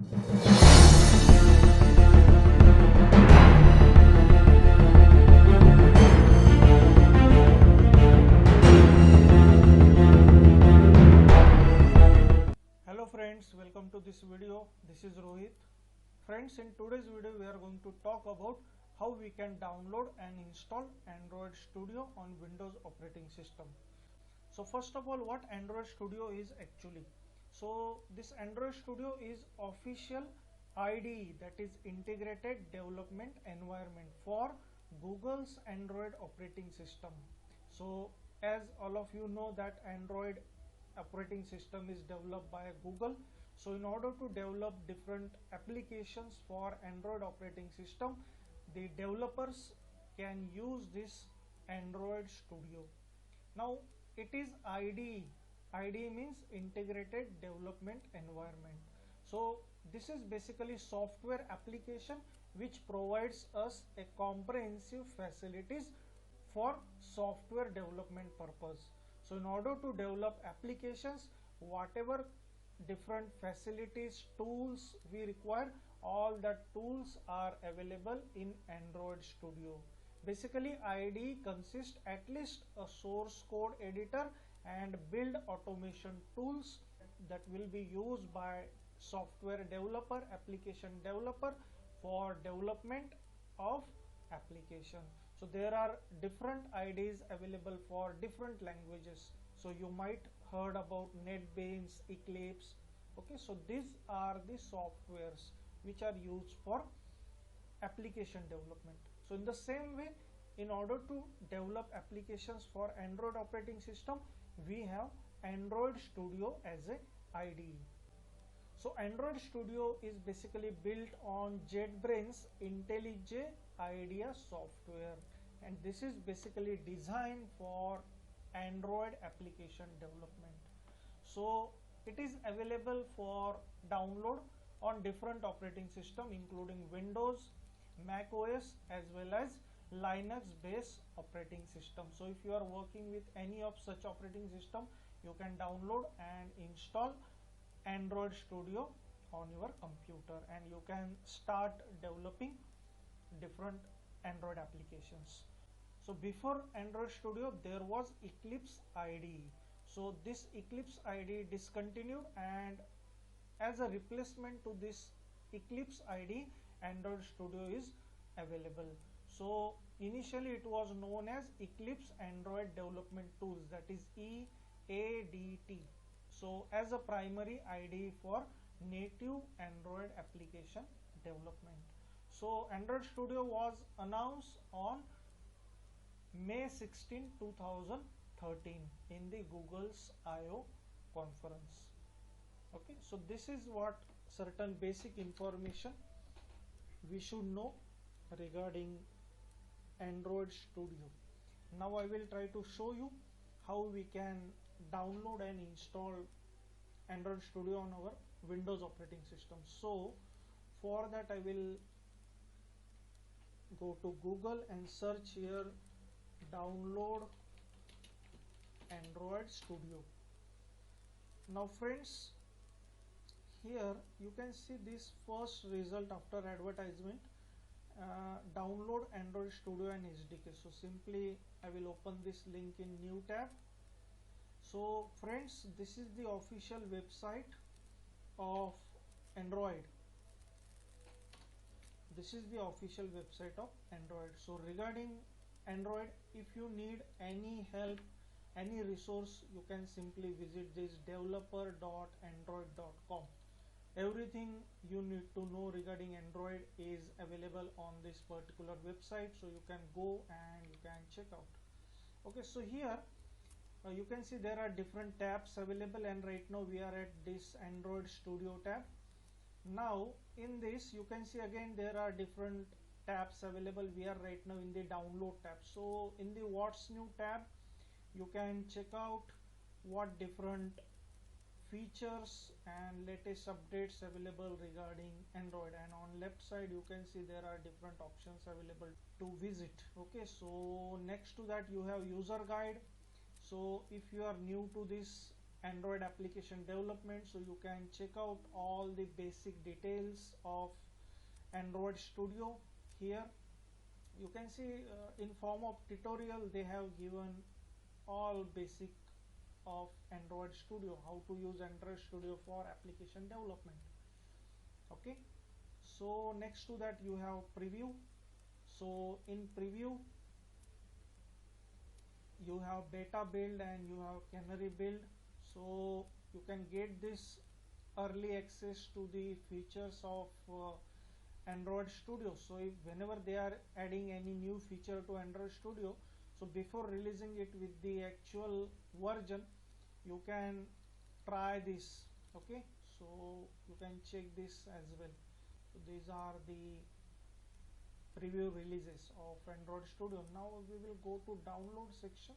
Hello friends, welcome to this video. This is Rohit. Friends, in today's video we are going to talk about how we can download and install Android Studio on Windows operating system. So first of all, what Android Studio is actually? So this Android Studio is official IDE, that is integrated development environment for Google's Android operating system. So as all of you know that Android operating system is developed by Google. So in order to develop different applications for Android operating system, the developers can use this Android Studio. Now it is IDE. IDE means integrated development environment. So this is basically software application which provides us a comprehensive facilities for software development purpose. So in order to develop applications, whatever different facilities, tools we require, all the tools are available in Android Studio. Basically IDE consists at least a source code editor and build automation tools that will be used by software developer, application developer for development of application. So there are different IDEs available for different languages. So you might heard about NetBeans, Eclipse. Okay, so these are the softwares which are used for application development. So in the same way, in order to develop applications for Android operating system, we have Android Studio as a IDE. So Android Studio is basically built on JetBrains IntelliJ IDEA software, and this is basically designed for Android application development. So it is available for download on different operating system including Windows, Mac OS as well as Linux based operating system. So if you are working with any of such operating system, you can download and install Android Studio on your computer and you can start developing different Android applications. So before Android Studio there was Eclipse IDE. So this Eclipse IDE discontinued, and as a replacement to this Eclipse IDE, Android Studio is available. So initially it was known as Eclipse Android Development Tools, that is EADT. So as a primary IDE for native Android application development. So Android Studio was announced on May 16, 2013 in the Google's I/O conference. Okay, so this is what certain basic information we should know regarding Android Studio. Now I will try to show you how we can download and install Android Studio on our Windows operating system. So for that I will go to Google and search here download Android Studio. Now friends, here you can see this first result after advertisement, download Android Studio and SDK. So simply I will open this link in new tab. So friends, this is the official website of Android. This is the official website of Android. So regarding Android, if you need any help, any resource, you can simply visit this developer.android.com. Everything you need to know regarding Android is available on this particular website, so you can go and you can check out. Okay, so here you can see there are different tabs available, and right now we are at this Android Studio tab. Now in this you can see again there are different tabs available. We are right now in the download tab. So in the what's new tab you can check out what different features and latest updates available regarding Android, and on left side you can see there are different options available to visit. Okay, so next to that you have user guide. So if you are new to this Android application development. So you can check out all the basic details of Android Studio here. You can see in form of tutorial they have given all basic of Android Studio, how to use Android Studio for application development. Okay, so next to that you have preview. So in preview you have beta build and you have canary build. So you can get this early access to the features of Android Studio. So if whenever they are adding any new feature to Android Studio, so before releasing it with the actual version, you can try this. Okay, so you can check this as well. So these are the preview releases of Android Studio. Now we will go to download section,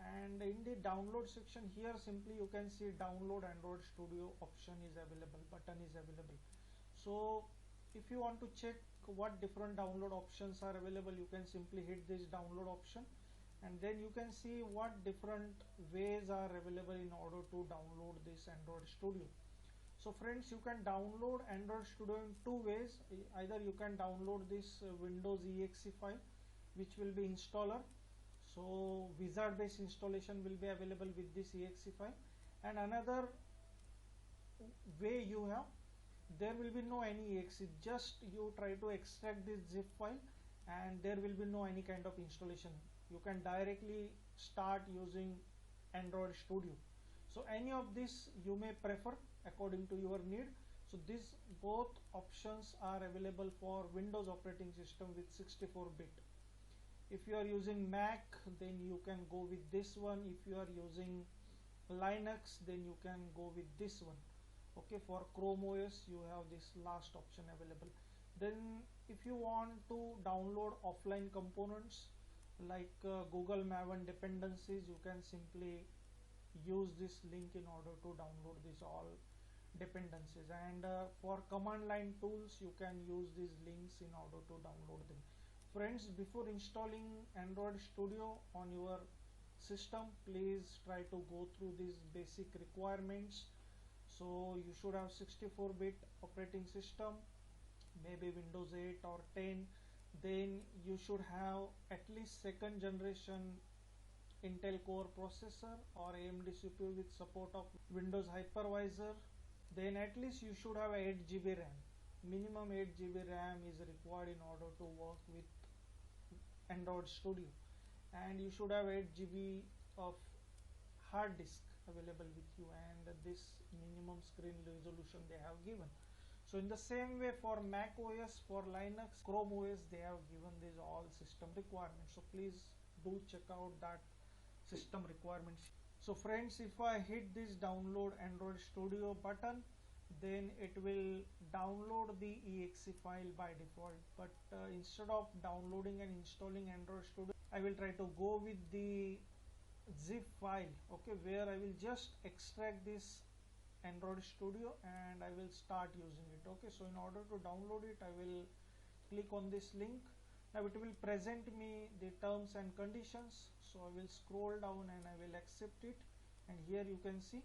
and in the download section here simply you can see download Android Studio option is available, button is available. So if you want to check what different download options are available, you can simply hit this download option, and then you can see what different ways are available in order to download this Android Studio. So friends, you can download Android Studio in two ways. Either you can download this Windows exe file, which will be installer. So wizard based installation will be available with this exe file, and another way you have, there will be no any exe, just you try to extract this zip file and there will be no any kind of installation. You can directly start using Android Studio. So any of this you may prefer according to your need. So these both options are available for Windows operating system with 64-bit. If you are using Mac, then you can go with this one. If you are using Linux, then you can go with this one. Okay, for Chrome OS you have this last option available. Then if you want to download offline components like Google Maven dependencies, you can simply use this link in order to download these all dependencies, and for command line tools you can use these links in order to download them. Friends, before installing Android Studio on your system, please try to go through these basic requirements. So you should have 64-bit operating system, maybe Windows 8 or 10. Then you should have at least second generation Intel Core processor or AMD CPU with support of Windows hypervisor. Then at least you should have 8 GB RAM. Minimum 8 GB RAM is required in order to work with Android Studio, and you should have 8 GB of hard disk available with you, and this minimum screen resolution they have given. So in the same way for Mac OS, for Linux, Chrome OS, they have given these all system requirements. So please do check out that system requirements. So friends, if I hit this download Android Studio button, then it will download the exe file by default, but instead of downloading and installing Android Studio, I will try to go with the zip file, okay, where I will just extract this Android Studio and I will start using it. Okay, so in order to download it, I will click on this link. Now it will present me the terms and conditions, so I will scroll down and I will accept it, and here you can see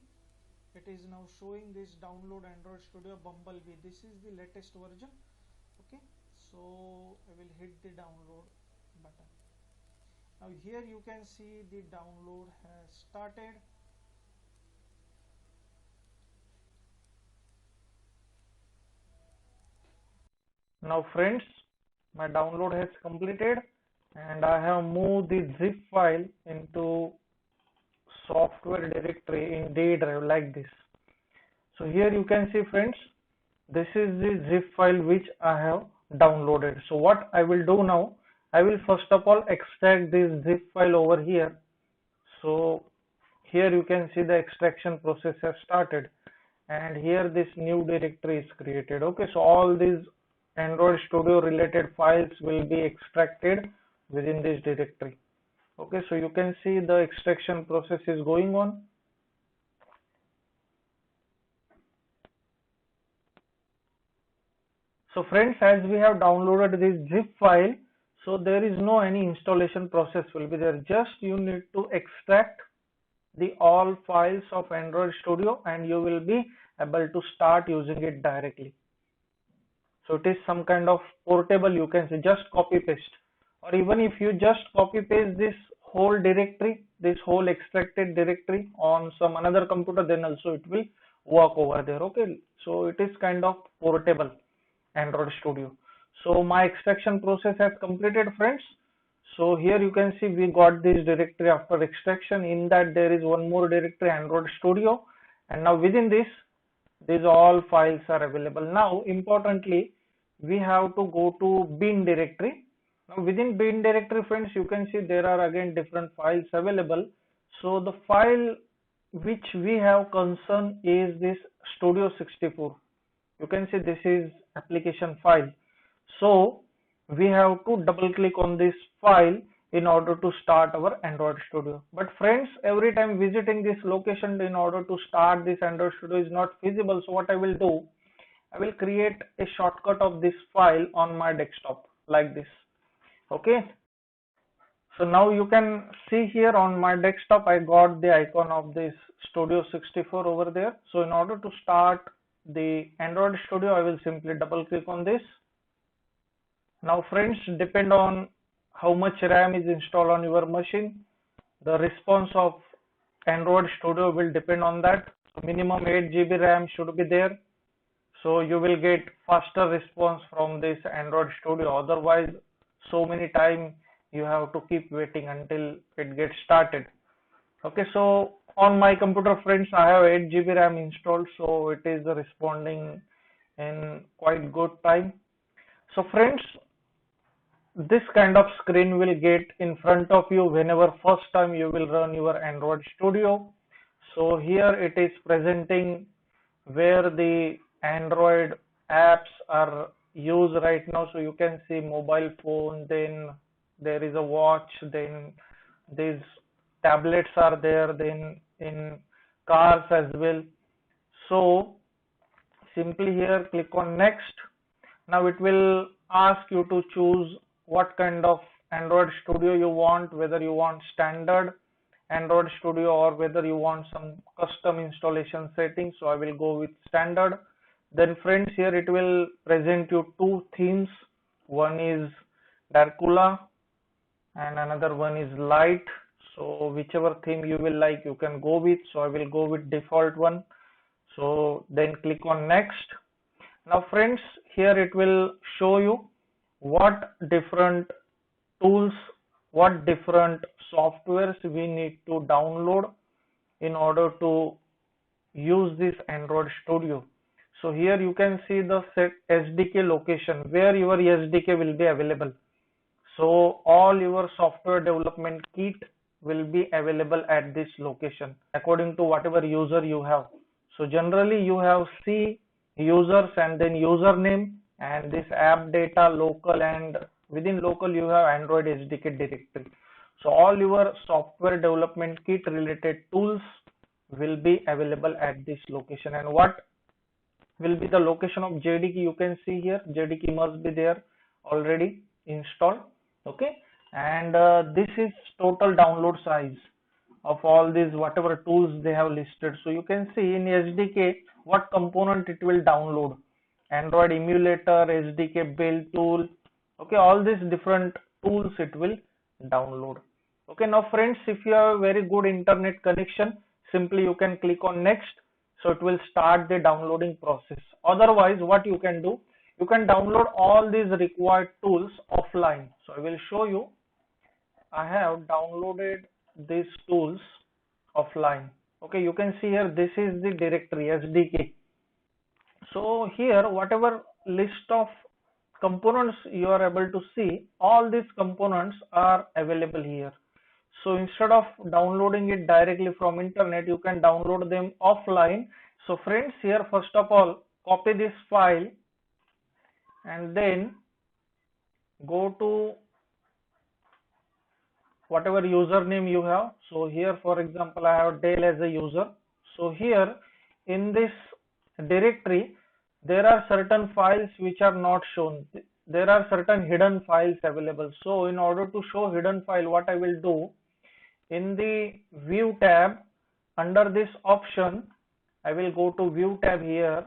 it is now showing this download Android Studio Bumblebee. This is the latest version. Okay, so I will hit the download button. Now here you can see the download has started. Now friends, my download has completed and I have moved the zip file into software directory in D drive like this. So here you can see friends, this is the zip file which I have downloaded. So what I will do now, I will first of all extract this zip file over here. So here you can see the extraction process has started, and here this new directory is created. Okay, so all these Android Studio related files will be extracted within this directory. Okay, so you can see the extraction process is going on. So friends, as we have downloaded this zip file, so there is no any installation process will be there. Just you need to extract the all files of Android Studio and you will be able to start using it directly. So it is some kind of portable, you can say, just copy paste, or even if you just copy paste this whole directory, this whole extracted directory on some another computer, then also it will work over there. Okay, so it is kind of portable Android Studio. So my extraction process has completed, friends. So here you can see we got this directory after extraction. In that there is one more directory, Android Studio, and now within this these all files are available. Now importantly, we have to go to bin directory. Now within bin directory, friends, you can see there are again different files available. So the file which we have concern is this Studio 64. You can see this is application file. So we have to double click on this file in order to start our Android Studio. But friends, every time visiting this location in order to start this Android Studio is not feasible. So what I will do, I will create a shortcut of this file on my desktop like this. Okay. So now you can see here on my desktop, I got the icon of this Studio 64 over there. So in order to start the Android Studio, I will simply double click on this. Now friends, depend on how much RAM is installed on your machine. The response of Android Studio will depend on that. So minimum 8 GB RAM should be there. So you will get faster response from this Android Studio. Otherwise, so many time you have to keep waiting until it gets started. Okay, so on my computer, friends, I have 8 GB RAM installed, so it is responding in quite good time. So friends, this kind of screen will get in front of you whenever first time you will run your Android Studio. So here it is presenting where the Android apps are used right now. So you can see mobile phone, then there is a watch, then these tablets are there, then in cars as well. So simply here click on next. Now it will ask you to choose what kind of Android Studio you want, whether you want standard Android Studio or whether you want some custom installation settings. So I will go with standard. Then friends, here it will present you two themes. One is Dracula and another one is light. So whichever theme you will like, you can go with. So I will go with default one. So then click on next. Now friends, here it will show you what different tools, what different softwares we need to download in order to use this Android Studio. So here you can see the set SDK location where your SDK will be available. So all your software development kit will be available at this location according to whatever user you have. So generally you have C users and then username and this app data local, and within local you have Android SDK directory. So all your software development kit related tools will be available at this location. And what will be the location of JDK? You can see here JDK must be there already installed. Okay, and this is total download size of all these whatever tools they have listed. So you can see in SDK what component it will download: Android emulator, SDK build tool. Okay, all these different tools it will download. Okay, now friends, if you have a very good internet connection, simply you can click on next. So it will start the downloading process. Otherwise, what you can do, you can download all these required tools offline. So I will show you. I have downloaded these tools offline. Okay, you can see here this is the directory SDK. So here whatever list of components you are able to see, all these components are available here. So instead of downloading it directly from internet, you can download them offline. So friends, here first of all copy this file and then go to whatever username you have. So here for example I have Dell as a user. So here in this directory there are certain files which are not shown. There are certain hidden files available. So in order to show hidden file, what I will do, in the view tab under this option, I will go to View tab here,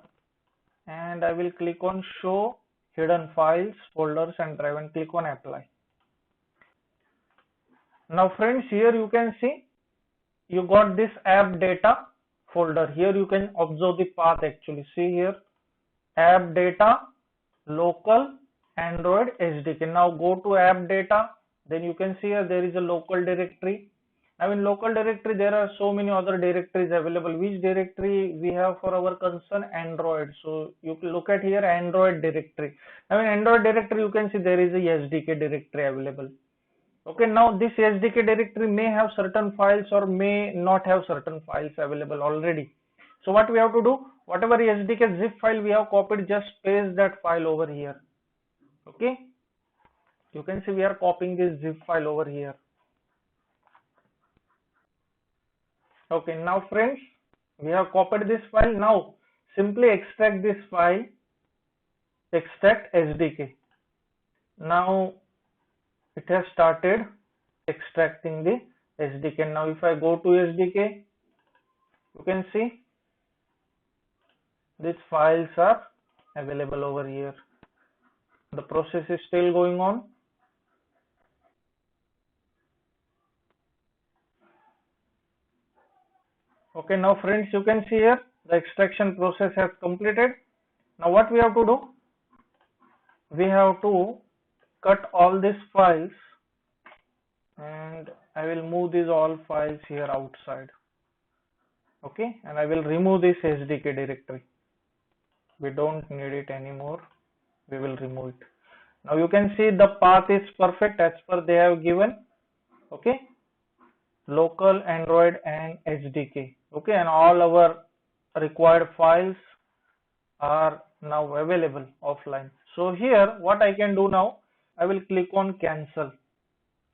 and I will click on Show Hidden Files, Folders and Drive, and click on Apply. Now friends, here you can see you got this app data folder. Here you can observe the path actually. See here, app data, local, Android, SDK. Now go to app data, then you can see here there is a local directory. Now in local directory there are so many other directories available. Which directory we have for our concern? Android. So you can look at here Android directory. Now in Android directory you can see there is a SDK directory available. Okay, now this SDK directory may have certain files or may not have certain files available already. So what we have to do, whatever SDK zip file we have copied, just paste that file over here. Okay, you can see we are copying this zip file over here. Okay, now friends, we have copied this file. Now simply extract this file, extract SDK. Now it has started extracting the SDK. Now if I go to SDK, you can see these files are available over here. The process is still going on. Okay, now friends, you can see here the extraction process has completed. Now what we have to do, we have to cut all these files, and I will move these all files here outside. Okay, and I will remove this SDK directory. We don't need it anymore. We will remove it. Now you can see the path is perfect as per they have given. Okay, local, Android and SDK. Okay, and all our required files are now available offline. So here what I can do now, I will click on cancel,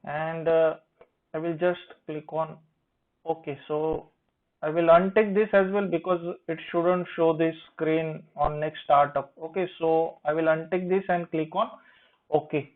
and I will just click on OK. So I will untick this as well because it shouldn't show this screen on next startup. Okay, so I will untick this and click on OK.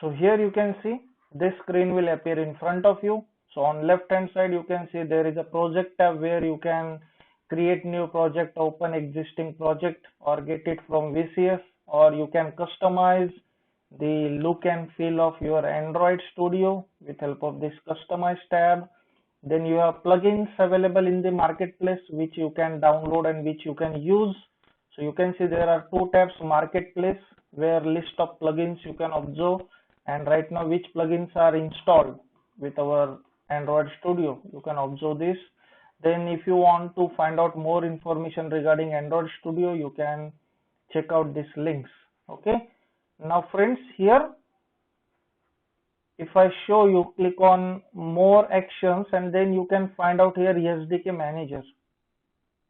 So here you can see this screen will appear in front of you. So on left hand side you can see there is a project tab where you can create new project, open existing project, or get it from VCS, or you can customize the look and feel of your Android Studio with help of this customize tab. Then you have plugins available in the marketplace which you can download and which you can use. So you can see there are two tabs, marketplace, where list of plugins you can observe, and right now which plugins are installed with our Android Studio, you can observe this. Then if you want to find out more information regarding Android Studio, you can check out these links. Okay, now friends, here if I show you, click on more actions, and then you can find out here SDK manager.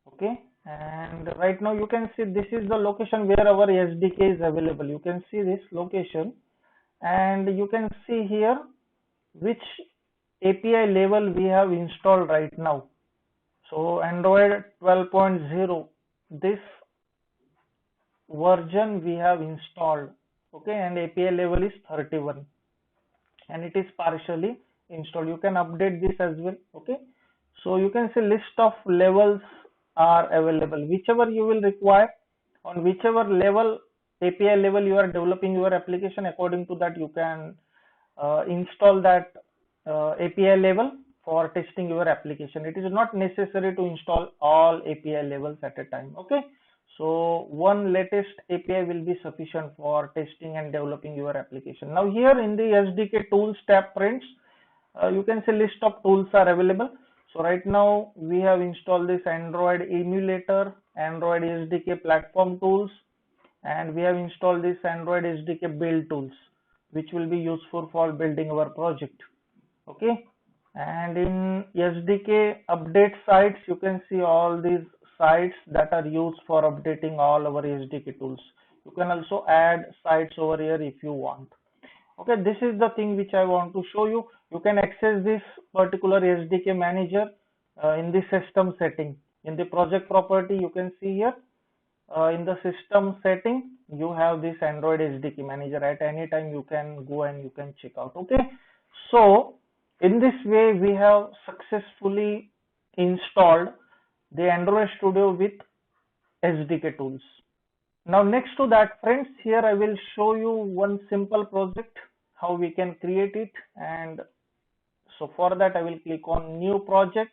Okay, and right now you can see this is the location where our SDK is available. You can see this location, and you can see here which API level we have installed right now. So Android 12.0, this version we have installed. Okay, and API level is 31, and it is partially installed. You can update this as well. Okay, so you can see list of levels are available, whichever you will require, on whichever level API level you are developing your application. According to that you can install that API level for testing your application. It is not necessary to install all API levels at a time. Okay, so one latest API will be sufficient for testing and developing your application. Now here in the SDK tools tab, friends, you can see list of tools are available. So right now we have installed this Android emulator, Android SDK platform tools, and we have installed this Android SDK build tools, which will be useful for building our project. Okay, and in SDK update sites, you can see all these sites that are used for updating all our SDK tools. You can also add sites over here if you want. Okay, this is the thing which I want to show you. You can access this particular SDK manager in the system setting. In the project property, you can see here in the system setting, you have this Android SDK manager. At any time you can go and you can check out. Okay, so in this way we have successfully installed the Android Studio with SDK tools. Now next to that, friends, here I will show you one simple project how we can create it. And so for that I will click on new project,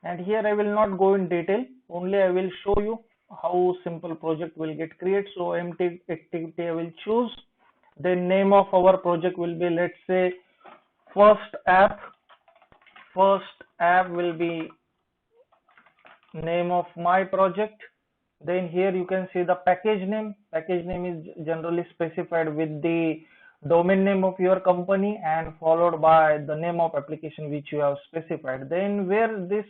and here I will not go in detail, only I will show you how simple project will get created. So empty activity I will choose. The name of our project will be, let's say, first app. First app will be name of my project. Then here you can see the package name. Package name is generally specified with the domain name of your company and followed by the name of application which you have specified. Then where this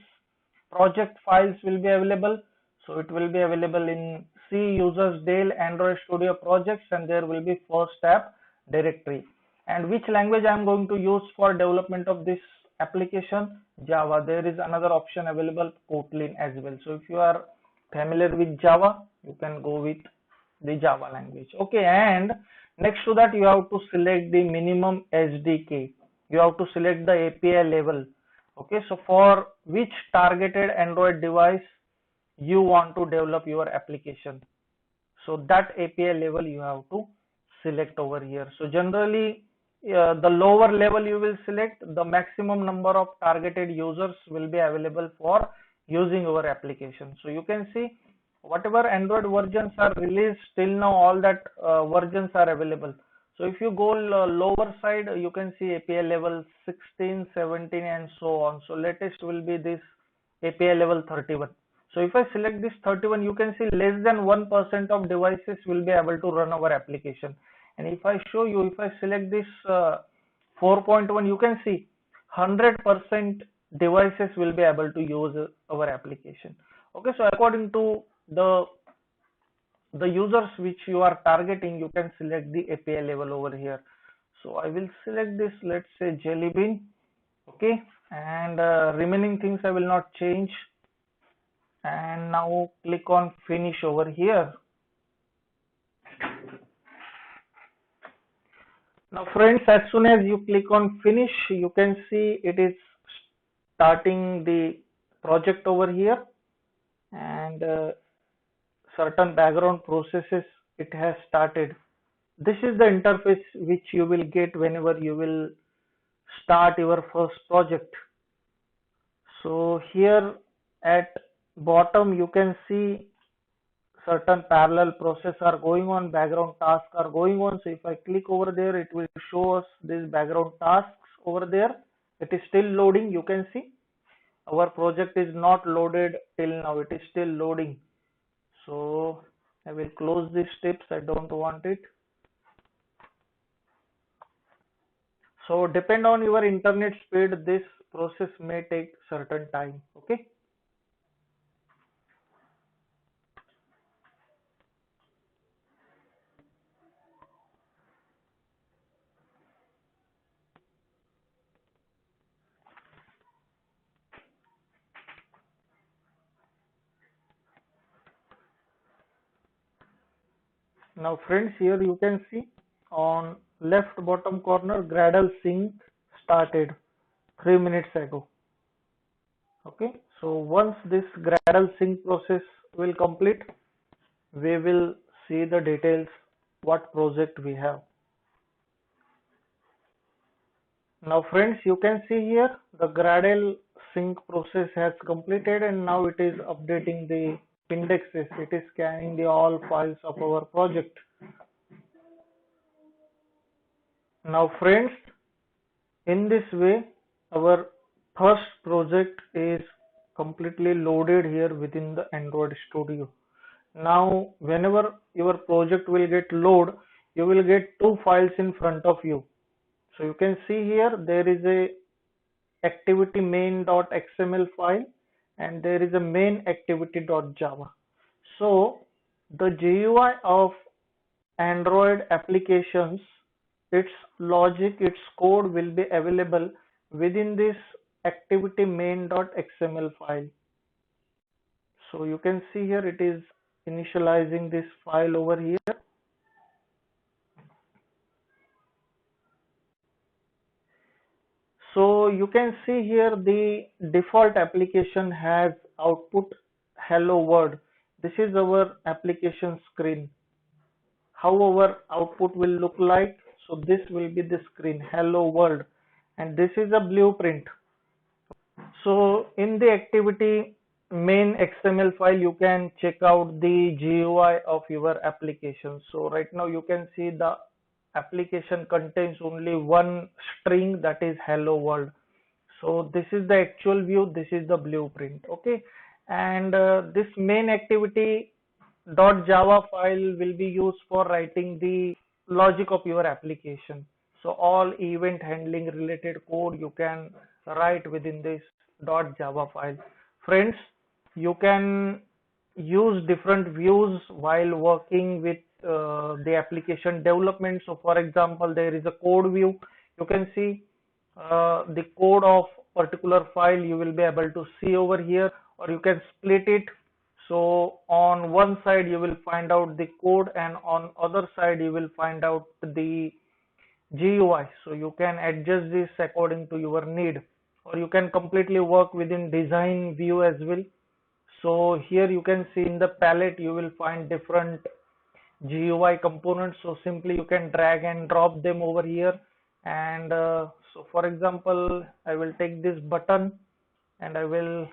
project files will be available, so it will be available in C users Dell Android Studio projects, and there will be first app directory. And which language I am going to use for development of this application? Java. There is another option available, Kotlin as well. So if you are familiar with Java, you can go with the Java language. Okay, and next to that you have to select the minimum SDK. You have to select the API level. Okay, so for which targeted Android device you want to develop your application, so that API level you have to select over here. So generally the lower level you will select, the maximum number of targeted users will be available for using our application. So you can see whatever Android versions are released till now, all that versions are available. So if you go lower side, you can see API level 16, 17 and so on. So latest will be this API level 31. So if I select this 31, you can see less than 1% of devices will be able to run our application. And if I show you, if I select this 4.1, you can see 100% devices will be able to use our application. Okay, so according to the users which you are targeting, you can select the API level over here. So I will select this, let's say Jelly Bean. Okay, and remaining things I will not change. And now click on finish over here. Now friends, as soon as you click on finish, you can see it is starting the project over here, and certain background processes it has started. This is the interface which you will get whenever you will start your first project. So here at bottom you can see certain parallel process are going on, background tasks are going on. So if I click over there, it will show us these background tasks over there. It is still loading. You can see our project is not loaded till now, it is still loading. So I will close these steps, I don't want it. So depend on your internet speed, this process may take certain time. Okay. Now friends, here you can see on left bottom corner, Gradle sync started 3 minutes ago. Okay, so once this Gradle sync process will complete, we will see the details what project we have. Now friends, you can see here the Gradle sync process has completed, and now it is updating the indexes. It is scanning the all files of our project. Now friends, in this way our first project is completely loaded here within the Android Studio. Now whenever your project will get load, you will get two files in front of you. So you can see here there is a activity main.xml file and there is a main activity.java. So the GUI of Android applications its logic, its code will be available within this activity main.xml file. So you can see here it is initializing this file over here. So you can see here the default application has output hello world. This is our application screen. How our output will look like? So this will be the screen hello world, and this is a blueprint. So in the activity main XML file, you can check out the GUI of your application. So right now you can see the application contains only one string, that is hello world. So this is the actual view, this is the blueprint. Okay, and this main activity .java file will be used for writing the logic of your application. So all event handling related code you can write within this .java file. Friends, you can use different views while working with the application development. So for example, there is a code view. You can see the code of particular file you will be able to see over here, or you can split it. So on one side you will find out the code, and on other side you will find out the GUI. So you can adjust this according to your need, or you can completely work within design view as well. So here you can see in the palette you will find different GUI components. So simply you can drag and drop them over here, and so for example I will take this button and I will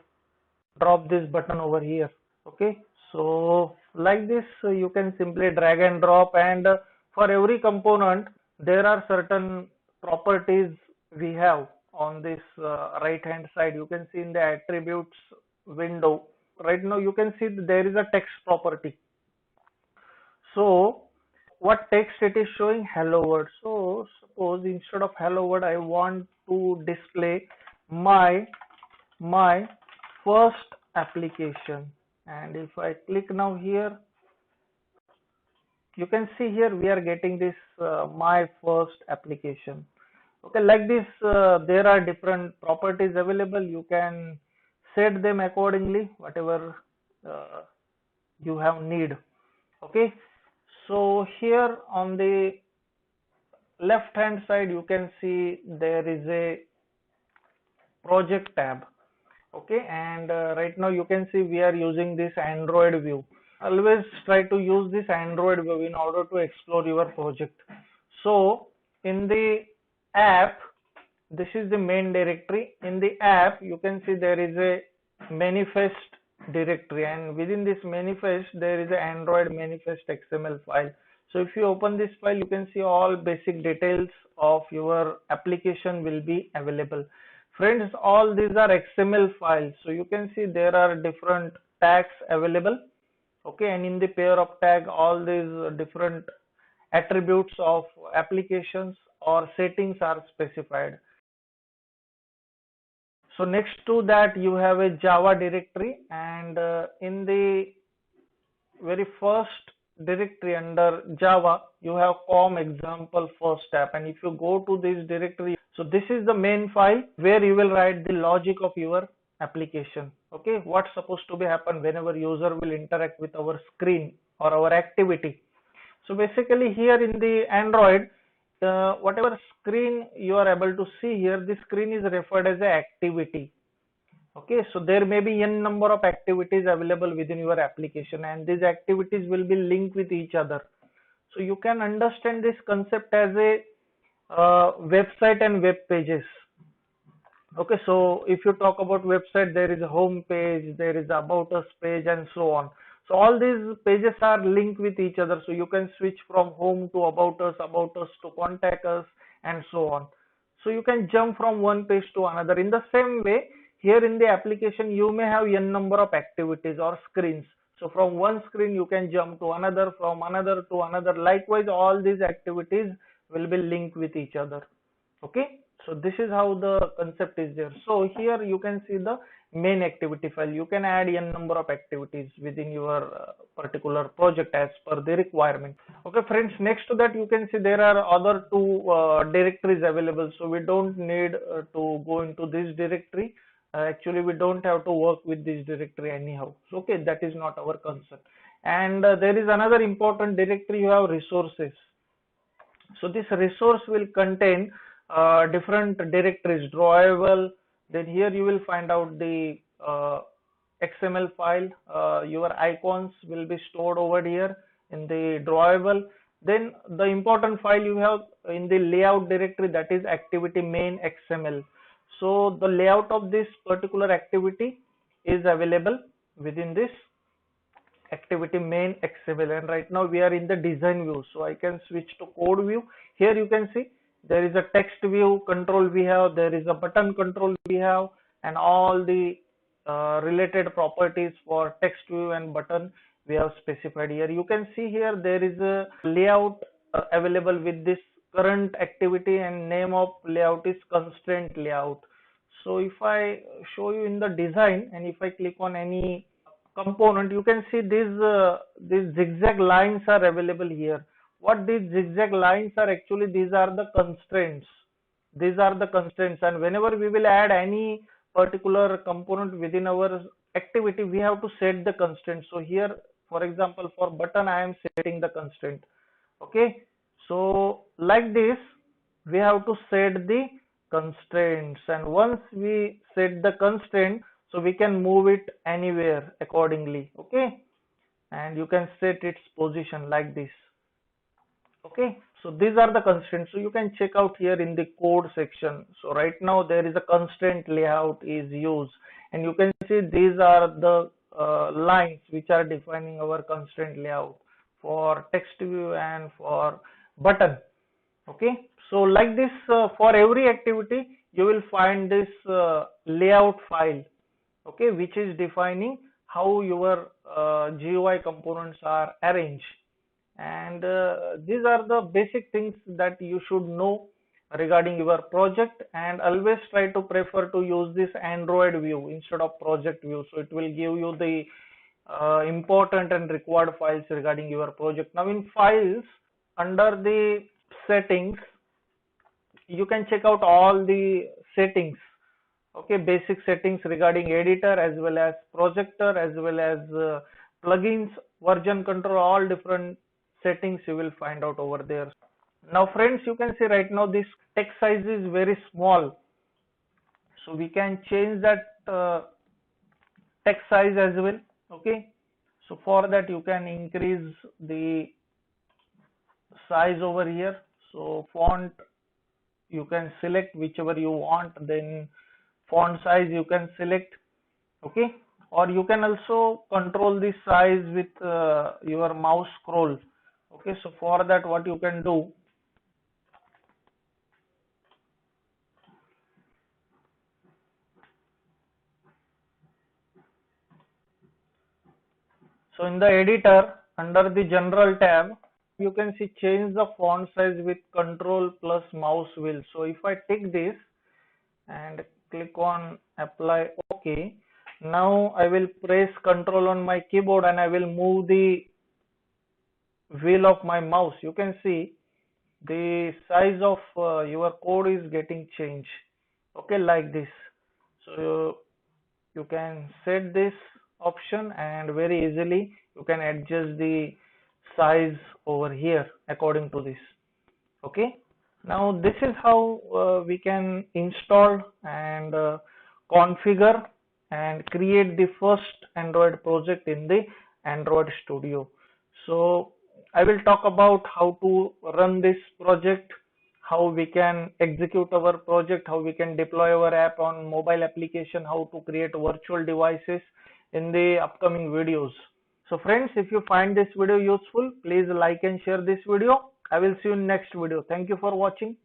drop this button over here. Okay, so like this you can simply drag and drop, and for every component there are certain properties we have on this right hand side. You can see in the attributes window right now you can see there is a text property. So what text it is showing? Hello world. So suppose instead of hello world I want to display my first application, and if I click now here you can see here we are getting this my first application. Okay, like this there are different properties available. You can set them accordingly, whatever you have need. Okay, so here on the left hand side you can see there is a project tab. Okay, and right now you can see we are using this Android view. Always try to use this Android view in order to explore your project. So in the app, this is the main directory. In the app you can see there is a manifest directory, and within this manifest there is an Android manifest XML file. So if you open this file you can see all basic details of your application will be available. Friends, all these are XML files, so you can see there are different tags available. Okay, and in the pair of tag all these different attributes of applications or settings are specified. So next to that you have a Java directory, and in the very first directory under Java you have com example first app, and if you go to this directory, so this is the main file where you will write the logic of your application. Okay, what's supposed to be happen whenever user will interact with our screen or our activity. So basically here in the Android, whatever screen you are able to see here, this screen is referred as an activity. Okay, so there may be n number of activities available within your application, and these activities will be linked with each other. So you can understand this concept as a website and web pages. Okay, so if you talk about website, there is a home page, there is about us page, and so on. So all these pages are linked with each other, so you can switch from home to about us to contact us, and so on. So you can jump from one page to another. In the same way, here in the application you may have n number of activities or screens. So from one screen you can jump to another, from another to another. Likewise, all these activities will be linked with each other. Okay, so this is how the concept is there. So here you can see the main activity file. You can add n number of activities within your particular project as per the requirement. Okay friends, next to that you can see there are other two directories available, so we don't need to go into this directory. Actually we don't have to work with this directory anyhow, so okay, that is not our concern. And there is another important directory, you have resources. So this resource will contain different directories, drawable. Then here you will find out the XML file. Your icons will be stored over here in the drawable. Then the important file you have in the layout directory, that is activity main XML. So the layout of this particular activity is available within this activity main XML, and right now we are in the design view, so I can switch to code view. Here you can see there is a text view control we have, there is a button control we have, and all the related properties for text view and button we have specified here. You can see here there is a layout available with this current activity, and name of layout is constraint layout. So if I show you in the design, and if I click on any component, you can see these zigzag lines are available here. What these zigzag lines are, actually these are the constraints. These are the constraints, and whenever we will add any particular component within our activity, we have to set the constraint. So here, for example, for button I am setting the constraint. Okay, so like this we have to set the constraints, and once we set the constraint, so we can move it anywhere accordingly. Okay, and you can set its position like this. Okay, so these are the constraints, so you can check out here in the code section. So right now there is a constraint layout is used, and you can see these are the lines which are defining our constraint layout for text view and for button. Okay, so like this for every activity you will find this layout file, okay, which is defining how your GUI components are arranged. And these are the basic things that you should know regarding your project, and always try to prefer to use this Android view instead of project view, so it will give you the important and required files regarding your project. Now in files, under the settings, you can check out all the settings, okay, basic settings regarding editor as well as projector as well as plugins, version control, all different settings you will find out over there. Now friends, you can see right now this text size is very small, so we can change that text size as well. Okay, so for that you can increase the size over here. So font, you can select whichever you want, then font size you can select. Okay, or you can also control the size with your mouse scroll. Okay, so for that what you can do, so in the editor under the general tab, you can see change the font size with control plus mouse wheel. So if I take this and click on apply, okay, now I will press control on my keyboard and I will move the wheel of my mouse. You can see the size of your code is getting changed, okay, like this. So you can set this option, and very easily you can adjust the size over here according to this. Okay, now this is how we can install and configure and create the first Android project in the Android Studio. So I will talk about how to run this project, how we can execute our project, how we can deploy our app on mobile application, how to create virtual devices in the upcoming videos. So friends, if you find this video useful, please like and share this video. I will see you in next video. Thank you for watching.